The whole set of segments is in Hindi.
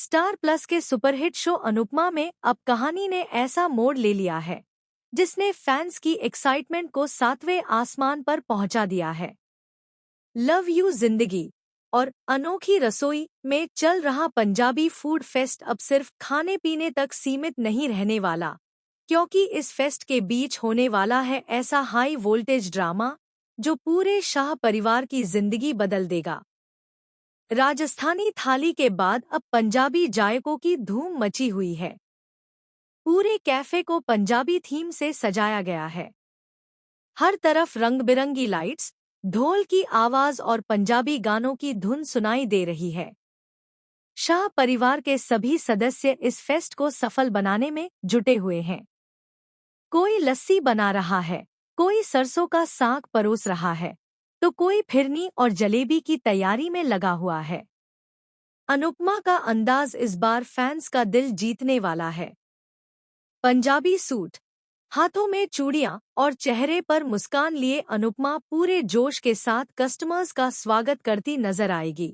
स्टार प्लस के सुपरहिट शो अनुपमा में अब कहानी ने ऐसा मोड़ ले लिया है जिसने फैंस की एक्साइटमेंट को सातवें आसमान पर पहुंचा दिया है। लव यू जिंदगी और अनोखी रसोई में चल रहा पंजाबी फूड फेस्ट अब सिर्फ खाने पीने तक सीमित नहीं रहने वाला, क्योंकि इस फेस्ट के बीच होने वाला है ऐसा हाई वोल्टेज ड्रामा जो पूरे शाह परिवार की जिंदगी बदल देगा। राजस्थानी थाली के बाद अब पंजाबी जायकों की धूम मची हुई है। पूरे कैफे को पंजाबी थीम से सजाया गया है। हर तरफ रंग बिरंगी लाइट्स, ढोल की आवाज और पंजाबी गानों की धुन सुनाई दे रही है। शाह परिवार के सभी सदस्य इस फेस्ट को सफल बनाने में जुटे हुए हैं। कोई लस्सी बना रहा है, कोई सरसों का साग परोस रहा है, तो कोई फिरनी और जलेबी की तैयारी में लगा हुआ है। अनुपमा का अंदाज इस बार फैंस का दिल जीतने वाला है। पंजाबी सूट, हाथों में चूड़ियां और चेहरे पर मुस्कान लिए अनुपमा पूरे जोश के साथ कस्टमर्स का स्वागत करती नजर आएगी।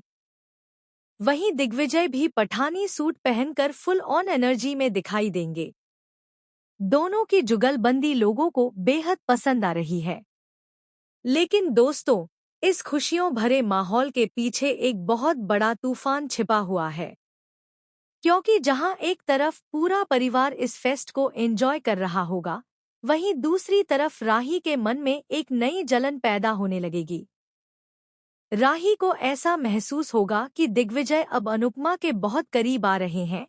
वहीं दिग्विजय भी पठानी सूट पहनकर फुल ऑन एनर्जी में दिखाई देंगे। दोनों की जुगलबंदी लोगों को बेहद पसंद आ रही है। लेकिन दोस्तों, इस खुशियों भरे माहौल के पीछे एक बहुत बड़ा तूफान छिपा हुआ है। क्योंकि जहां एक तरफ पूरा परिवार इस फेस्ट को एंजॉय कर रहा होगा, वहीं दूसरी तरफ राही के मन में एक नई जलन पैदा होने लगेगी। राही को ऐसा महसूस होगा कि दिग्विजय अब अनुपमा के बहुत करीब आ रहे हैं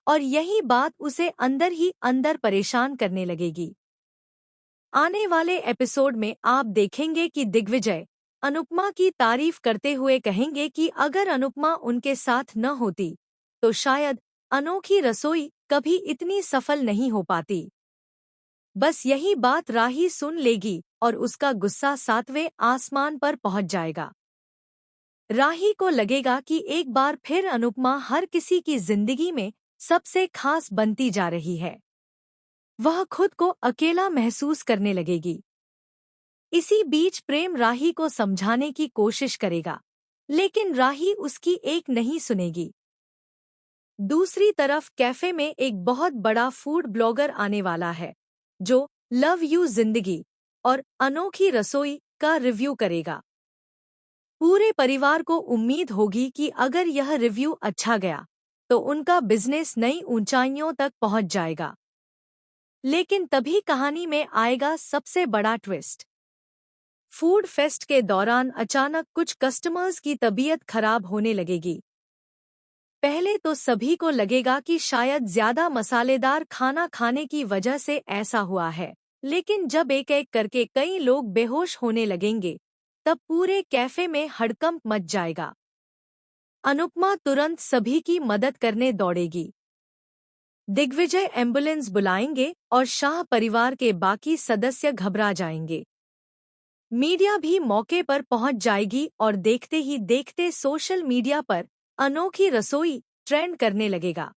और यही बात उसे अंदर ही अंदर परेशान करने लगेगी। आने वाले एपिसोड में आप देखेंगे कि दिग्विजय अनुपमा की तारीफ करते हुए कहेंगे कि अगर अनुपमा उनके साथ न होती तो शायद अनोखी रसोई कभी इतनी सफल नहीं हो पाती। बस यही बात राही सुन लेगी और उसका गुस्सा सातवें आसमान पर पहुंच जाएगा। राही को लगेगा कि एक बार फिर अनुपमा हर किसी की जिंदगी में सबसे खास बनती जा रही है। वह खुद को अकेला महसूस करने लगेगी। इसी बीच प्रेम राही को समझाने की कोशिश करेगा, लेकिन राही उसकी एक नहीं सुनेगी। दूसरी तरफ कैफे में एक बहुत बड़ा फूड ब्लॉगर आने वाला है, जो लव यू जिंदगी और अनोखी रसोई का रिव्यू करेगा। पूरे परिवार को उम्मीद होगी कि अगर यह रिव्यू अच्छा गया तो उनका बिजनेस नई ऊंचाइयों तक पहुंच जाएगा। लेकिन तभी कहानी में आएगा सबसे बड़ा ट्विस्ट। फूड फेस्ट के दौरान अचानक कुछ कस्टमर्स की तबीयत खराब होने लगेगी। पहले तो सभी को लगेगा कि शायद ज्यादा मसालेदार खाना खाने की वजह से ऐसा हुआ है, लेकिन जब एक एक करके कई लोग बेहोश होने लगेंगे, तब पूरे कैफे में हड़कंप मच जाएगा। अनुपमा तुरंत सभी की मदद करने दौड़ेगी। दिग्विजय एम्बुलेंस बुलाएंगे और शाह परिवार के बाकी सदस्य घबरा जाएंगे। मीडिया भी मौके पर पहुंच जाएगी और देखते ही देखते सोशल मीडिया पर अनोखी रसोई ट्रेंड करने लगेगा।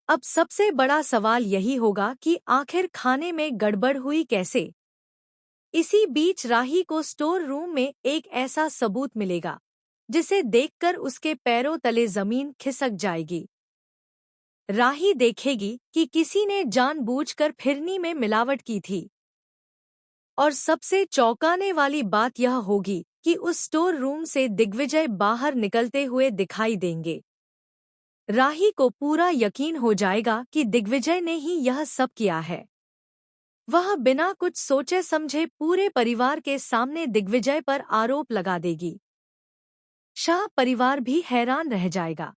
अब सबसे बड़ा सवाल यही होगा कि आखिर खाने में गड़बड़ हुई कैसे। इसी बीच राही को स्टोर रूम में एक ऐसा सबूत मिलेगा जिसे देखकर उसके पैरों तले जमीन खिसक जाएगी। राही देखेगी कि किसी ने जानबूझकर फिरनी में मिलावट की थी। और सबसे चौंकाने वाली बात यह होगी कि उस स्टोर रूम से दिग्विजय बाहर निकलते हुए दिखाई देंगे। राही को पूरा यकीन हो जाएगा कि दिग्विजय ने ही यह सब किया है। वह बिना कुछ सोचे समझे पूरे परिवार के सामने दिग्विजय पर आरोप लगा देगी। शाह परिवार भी हैरान रह जाएगा।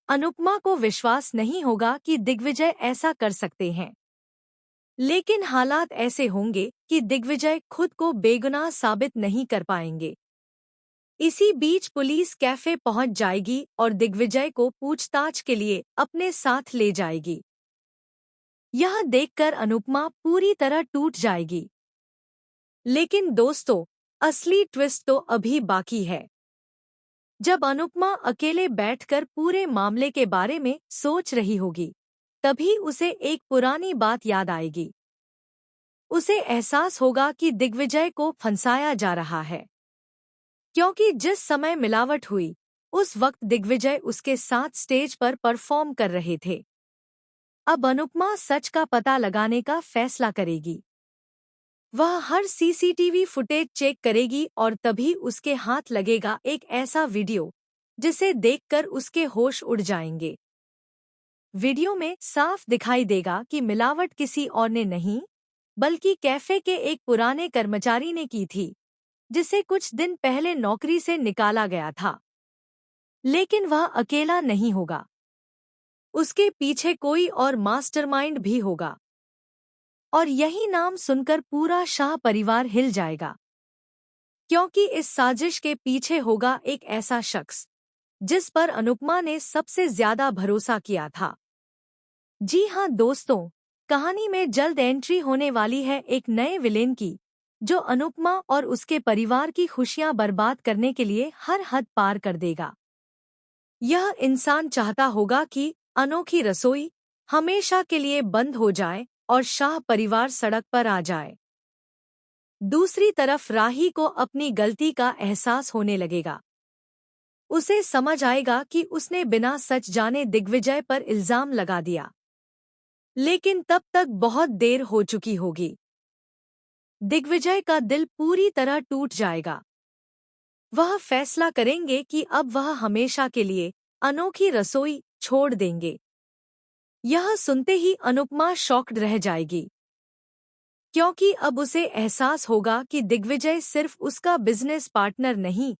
अनुपमा को विश्वास नहीं होगा कि दिग्विजय ऐसा कर सकते हैं। लेकिन हालात ऐसे होंगे कि दिग्विजय खुद को बेगुनाह साबित नहीं कर पाएंगे। इसी बीच पुलिस कैफे पहुंच जाएगी और दिग्विजय को पूछताछ के लिए अपने साथ ले जाएगी। यह देखकर अनुपमा पूरी तरह टूट जाएगी। लेकिन दोस्तों, असली ट्विस्ट तो अभी बाकी है। जब अनुपमा अकेले बैठकर पूरे मामले के बारे में सोच रही होगी, तभी उसे एक पुरानी बात याद आएगी। उसे एहसास होगा कि दिग्विजय को फंसाया जा रहा है, क्योंकि जिस समय मिलावट हुई उस वक्त दिग्विजय उसके साथ स्टेज पर परफॉर्म कर रहे थे। अब अनुपमा सच का पता लगाने का फैसला करेगी। वह हर सीसीटीवी फुटेज चेक करेगी और तभी उसके हाथ लगेगा एक ऐसा वीडियो जिसे देखकर उसके होश उड़ जाएंगे। वीडियो में साफ दिखाई देगा कि मिलावट किसी और ने नहीं, बल्कि कैफे के एक पुराने कर्मचारी ने की थी, जिसे कुछ दिन पहले नौकरी से निकाला गया था। लेकिन वह अकेला नहीं होगा। उसके पीछे कोई और मास्टरमाइंड भी होगा। और यही नाम सुनकर पूरा शाह परिवार हिल जाएगा, क्योंकि इस साजिश के पीछे होगा एक ऐसा शख्स जिस पर अनुपमा ने सबसे ज्यादा भरोसा किया था। जी हाँ दोस्तों, कहानी में जल्द एंट्री होने वाली है एक नए विलेन की, जो अनुपमा और उसके परिवार की खुशियां बर्बाद करने के लिए हर हद पार कर देगा। यह इंसान चाहता होगा कि अनोखी रसोई हमेशा के लिए बंद हो जाए और शाह परिवार सड़क पर आ जाए। दूसरी तरफ राही को अपनी गलती का एहसास होने लगेगा। उसे समझ आएगा कि उसने बिना सच जाने दिग्विजय पर इल्जाम लगा दिया, लेकिन तब तक बहुत देर हो चुकी होगी। दिग्विजय का दिल पूरी तरह टूट जाएगा। वह फैसला करेंगे कि अब वह हमेशा के लिए अनोखी रसोई छोड़ देंगे। यह सुनते ही अनुपमा शॉक्ड रह जाएगी, क्योंकि अब उसे एहसास होगा कि दिग्विजय सिर्फ उसका बिजनेस पार्टनर नहीं,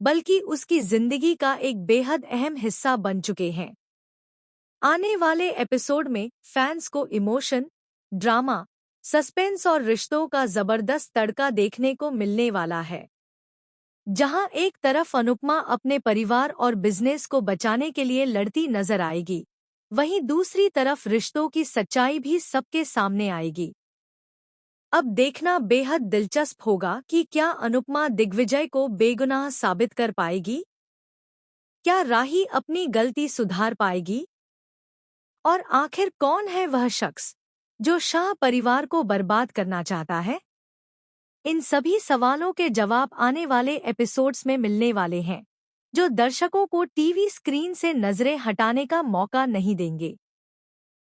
बल्कि उसकी जिंदगी का एक बेहद अहम हिस्सा बन चुके हैं। आने वाले एपिसोड में फैंस को इमोशन, ड्रामा, सस्पेंस और रिश्तों का जबरदस्त तड़का देखने को मिलने वाला है। जहां एक तरफ अनुपमा अपने परिवार और बिजनेस को बचाने के लिए लड़ती नजर आएगी, वहीं दूसरी तरफ रिश्तों की सच्चाई भी सबके सामने आएगी। अब देखना बेहद दिलचस्प होगा कि क्या अनुपमा दिग्विजय को बेगुनाह साबित कर पाएगी? क्या राही अपनी गलती सुधार पाएगी? और आखिर कौन है वह शख्स जो शाह परिवार को बर्बाद करना चाहता है? इन सभी सवालों के जवाब आने वाले एपिसोड्स में मिलने वाले हैं, जो दर्शकों को टीवी स्क्रीन से नजरें हटाने का मौका नहीं देंगे।